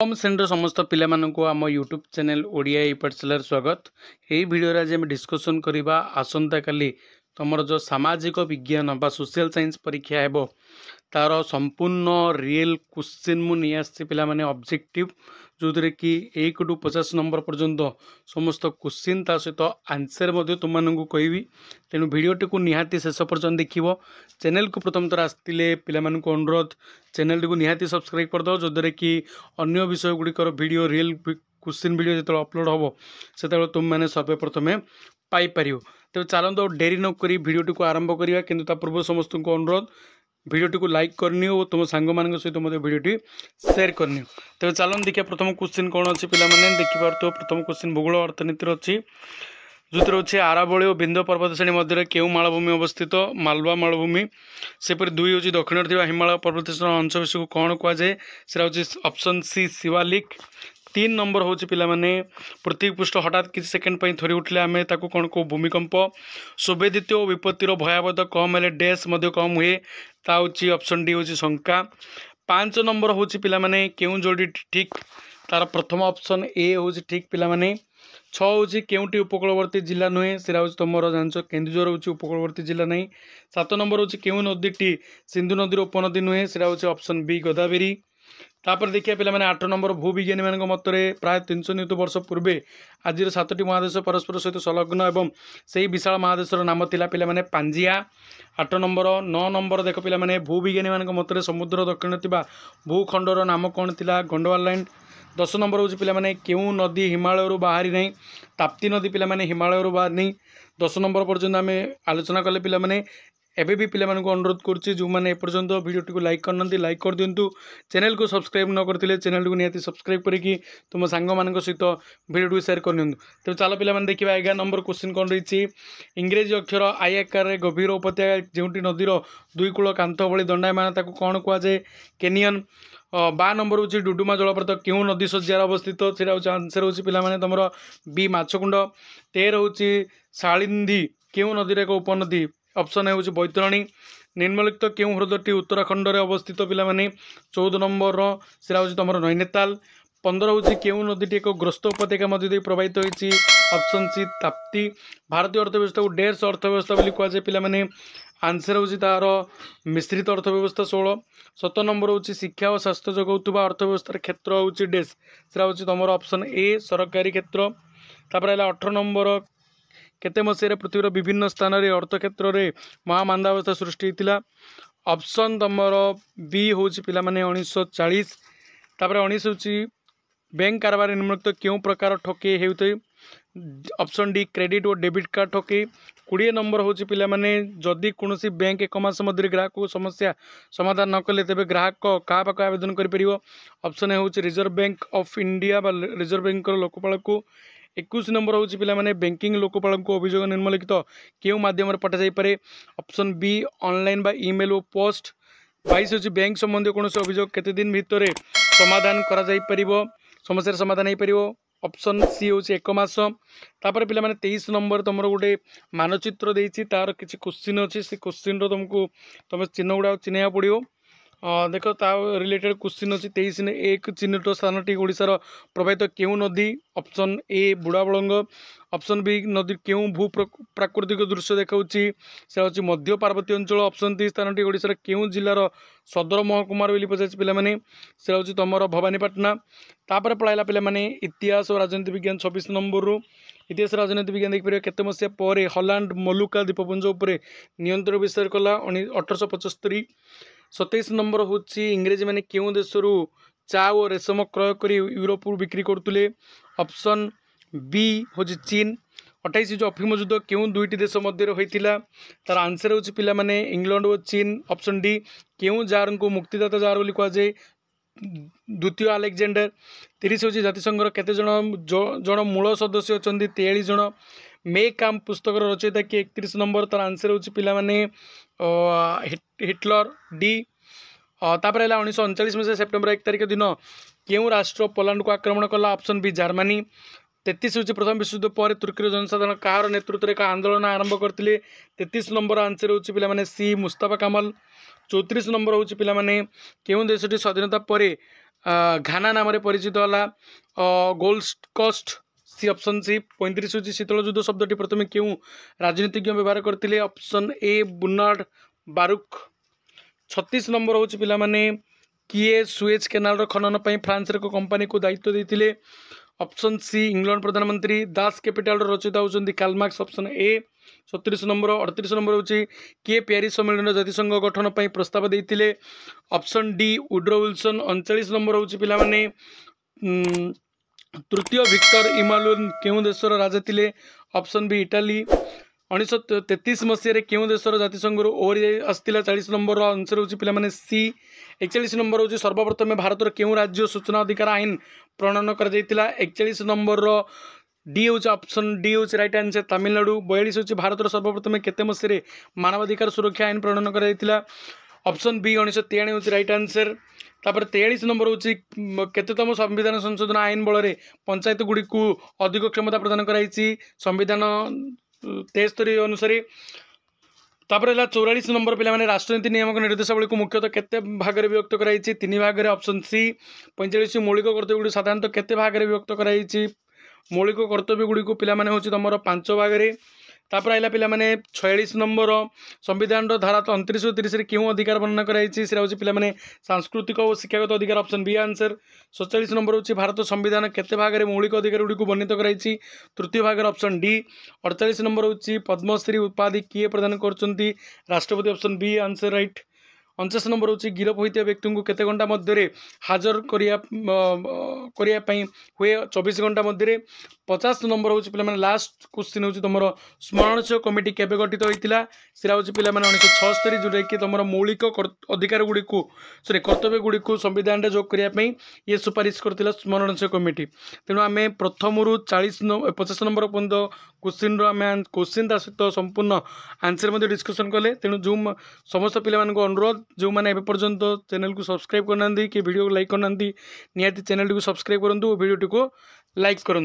Home centre समस्त पिला मानकु आम यूट्यूब चैनल ओडिया ई पाठशालार स्वागत। यही वीडियो आज आम डिस्कसन करबा आसंता काली तुमर जो सामाजिक विज्ञान बा सोशल साइंस परीक्षा हेबो तार संपूर्ण रियल क्वेश्चन मु नहीं आसी पिला माने ऑब्जेक्टिव जो कि 1 टू 50 नंबर पर्यंत समस्त क्वेश्चन ता सहित आंसर मध्य तुम मानकु कहबी। तेणु वीडियोटी को निहाती शेष पर्यंत देखिबो। चैनल को प्रथम थर आसतिले पिला मानकु अनुरोध चैनल को निहाती सब्सक्राइब कर दो जो कि अन्य विषय गुड़िकर वीडियो रियल क्वेश्चन वीडियो जो अपलोड हम से तुम मैंने सर्वप्रथमे पाइपर। तेज चलते डेरी नक वीडियो को आरंभ करवा कि पूर्व समस्त को अनुरोध वीडियो को लाइक करनी और तुम सांग मान सहित मत वीडियो शेयर करनी। तेज चलन देखिए प्रथम क्वेश्चन कौन अच्छी पे देखिए प्रथम क्वेश्चन भूगोल अर्थनीति अच्छी जो अच्छे आरावली और बिंदु पर्वत श्रेणी मध्य क्यों मालभूमि अवस्थित मालवा मालभूमि सेपरी 2 हूँ दक्षिण थी हिमालय पर्वत श्रेणी अंशविशेष को कौन कहुए से ऑप्शन सी शिवालिक। 3 नंबर हूँ पे पृथ्वी पृष्ठ हठात किसी सेकेंड पर थरी उठले आम ताकू कौन कौ भूमिकंप। सुवेदित और विपत्तिर भयावह कम है डैश कम हुए ता हूँ ऑप्शन डी हूँ शंका। 5 नंबर हूँ पे क्यों जोड़ी ठीक तार प्रथम ऑप्शन ए हूँ ठीक पे 6 हूँ केउटी उपकूलवर्ती जिला नुहे से तुम जान केन्दुझर हूँ उपकूलवर्ती जिला नहीं। 7 नंबर हूँ क्यों नदी सिंधु नदी उपनदी नुहे से ऑप्शन बी गोदावरी। तापर देखिए पे 8 नंबर भूविज्ञानी मान मतरे प्राय 300 नियुत वर्ष पूर्वे आज 7टी महादेश परस्पर सहित संलग्न एवं से विशाल महादेशर नाम थिला पे पांजिया। 8 नंबर 9 नंबर देख पे भूविज्ञानी मान मतरे समुद्र दक्षिण थिबा भूखंडर नाम कौन थिला गोंडवालैंड। 10 नंबर हूँ पे क्यों नदी हिमालय बाहरी नहीं ताप्ती नदी पे हिमालय बाहर नहीं। 10 नंबर पर्यटन आम आलोचना कले पे एबे भी पिला को अनुरोध करुच्ची जो मैंने एपर्यंत वीडियो को लाइक करना लाइक कर दिंतु। चैनल को सब्सक्राइब न करते चैनल को निहाती सब्सक्राइब करके तुम सांग मान सहित वीडियो को शेयर कर नियंतु। तेज चलो पे देखा 11 नंबर क्वेश्चन कौन रही इंग्रेजी अक्षर आई आकार गभीर उपत्यका जो नदीर 2 कूल कांथ भली दंडायमान ताकू कौन कहुए केनियन। 12 नंबर हूँ डुडुमा जलप्रपात क्यों नदी सज्जार अवस्थित से आंसर हूँ पे तुम बी माछकुंड। 13 हूँ शालिंदी क्यों नदीर एक उपनदी ऑप्शन ए हूँ बैतरणी। निम्नलिखित क्यों ह्रदटी उत्तराखंड में अवस्थित पे 14 नंबर से तुम नैनीताल। 15 हूँ क्यों नदी एक ग्रस्त उपत्यका मध्य प्रवाहित होती ऑप्शन सी ताप्ती। भारतीय अर्थव्यवस्था को डेढ़ अर्थव्यवस्था कहुए पे आंसर हूँ तार मिश्रित अर्थव्यवस्था 16। 17 नंबर हूँ शिक्षा और स्वास्थ्य जगौवा अर्थव्यवस्थार क्षेत्र हूँ डेस से तुम ऑप्शन ए सरकारी क्षेत्र। तापर 18 नंबर केते मसीह पृथ्वीर विभिन्न स्थान में अर्थ क्षेत्र में महामांदावस्था सृष्टि होता ऑप्शन तुम बी हूँ पे 1940। तापर 19 हूँ बैंक कारबार निम्नलिखित क्यों प्रकार ठके होते ऑप्शन डी क्रेडिट और डेबिट कार्ड ठके। 20 नंबर हूँ पे जदि कौन बैंक 1 मास मध्य ग्राहक को समस्या समाधान न कले तेज ग्राहक क्या पाक आवेदन कर ऑप्शन ए हूँ reserve bank of India reserve bank Lokpal को। 21 नंबर हूँ पे बैंकिंग लोकपाल को अभियोग निम्नलिखित क्यों माध्यम पठा जापे ऑप्शन बी ऑनलाइन बा ईमेल और पोस्ट। 22 हूँ बैंक संबंधी कौन अभियोग केते दिन भितर समाधान करा समस्या समाधान हो पार ऑप्शन सी हूँ 1 मास। तापर पे 23 नंबर तुम गोटे मानचित्र देती तार किसी क्वेश्चन अच्छी से क्वेश्चन तुमको तुम चिन्ह गुड़ा चिन्ह पड़ो। देख ता रिलेटेड क्वेश्चन अच्छी 23 एक चिन्हित स्थान टी ओडिशार प्रभावित क्यों नदी option A Budhabalang. Option B नदी क्यों भू प्राकृतिक दृश्य देखा से हूँ मध्य पार्वती अंचल। ऑप्शन डी स्थान टी ओडिशार क्यों जिलार सदर महकुमार बोली पचार पे से हूँ तुम भवानीपाटना। तापर पढ़ाला पे इतिहास और राजनीति विज्ञान 26 नंबर रू इतिहास राजनीति विज्ञान देखिए केते मसीहा पर हॉलैंड मलुका द्वीपपुंज उपर नियंत्रण विस्तार कला 1875। 27 नंबर हूँ इंग्रेजी मैंने क्यों देश चा और रेशम क्रय कर यूरोप बिक्री करुले ऑप्शन बी हूँ चीन। 28 जो अफिम युद्ध क्यों 2टी देश मध्य होता तार आंसर हूँ पे इंग्लैंड और चीन। ऑप्शन डी क्यों जार को मुक्तिदाता जार बोली कहुए द्वितीय आलेक्जेंडर। 30 हूँ जातिसंघर केते जन मूल सदस्य अच्छा 43 जन। मे काम पुस्तक रचयिता किए 31 नंबर तार आंसर हूँ पे हिटलर डी। तापर 1939 मसीहा सेप्टेम्बर 1 तारिख दिन क्यों राष्ट्र पोलैंड को आक्रमण कला ऑप्शन बी जर्मनी। 33 हूँ प्रथम विश्वयुद्ध पर तुर्कीर जनसाधारण कहार नेतृत्व में आंदोलन आरंभ करते 33 नंबर आंसर हूँ पे सी मुस्तफा कमाल। 34 नंबर हूँ पे क्यों देशटी स्वाधीनता पर घाना नाम परिचित है gold coast C option C 35 हूँ शीतल युद्ध शब्दटी प्रथम क्यों राजनीतिज्ञ व्यवहार करते ऑप्शन ए बुर्नार्ड बारुक 36 नंबर हूँ पिला माने किए सुएज केनाल खनन पर फ्रांस एक कंपनी को दायित्व देते ऑप्शन सी इंग्लैंड प्रधानमंत्री दास कैपिटल रचयिता होती Karl Marx option A 37 number 38 number हूँ किए पेरिस सम्मेलन जातिसंघ गठन पर प्रस्ताव देते option D Woodrow Wilson 39 number हूँ पिला माने तृतीय विक्टर इमानुएल केउं देशर राजा थिले ऑप्शन बी इटाली 1933 मसीह केउं देशर जातिसंघ ओहरी आसला 40 नंबर आंसर हूँ पिला माने सी 41 नंबर हूँ सर्वप्रथम भारत केउं राज्य सूचना अधिकार आईन प्रणयन कर 41 नंबर डी हूँ ऑप्शन डी हूँ राइट आंसर तमिलनाडु 42 हूँ भारत सर्वप्रथम केते मसीह मानवाधिकार सुरक्षा आईन प्रणयन कर ऑप्शन बी 1993 हूँ राइट आंसर तापर 43 नंबर हूँ केतम संविधान संशोधन आईन बल पंचायत गुड़ी को अधिक क्षमता प्रदान कराई संविधान 73 अनुसार तापर 44 नंबर पिला माने राष्ट्रनीति नियामक निर्देशावली को मुख्यतः केते भाग में विभक्त कराई 3 भाग में ऑप्शन सी 45 मौलिक कर्तव्य गुड़ी साधारणतः केते भाग में विभक्त कराई मौलिक कर्तव्य गुड़ी को पिला माने होची तमरो 5 भाग में तापर आइला पिला माने 46 नंबर संविधान धारा 29 और 30 क्यों अधिकार वर्णना कराई पिला माने सांस्कृतिक और शिक्षागत अधिकार ऑप्शन बी आंसर 47 नंबर हूँ भारत संविधान केते भाग में मौलिक अधिकार गुड़ी को वर्णित कराई तृतीय भाग ऑप्शन डी 48 नंबर हूँ पद्मश्री उपाधि किए प्रदान कर राष्ट्रपति option B answer right 49 number हूँ गिरफ होता व्यक्ति को केते घंटा मध्य हाजर करने हुए 24 घंटा मध्य 50 नंबर हूँ पे लास्ट क्वेश्चन हूँ तुम स्मरणशील कमिटी केबे गठित होता सीरा हूँ पे 1976 जोटा कि तुम मौलिक अधिकार गुड़ी को सॉरी कर्तव्य गुड़ी को संविधान जोग करने ये सुपारिश करता स्मरणशील कमिटी तेणु आम प्रथम रु 50 नंबर पर्यटन क्वेश्चन क्वेश्चन ता सहित संपूर्ण आंसर डिस्कसन कले तेणु जो समस्त पिला अनुरोध जो मैंने पर्यंत चैनल को सब्सक्राइब करना कि वीडियो को लाइक करना निहाती चैनल को सब्सक्राइब करूँ वीडियो को लाइक करूँ।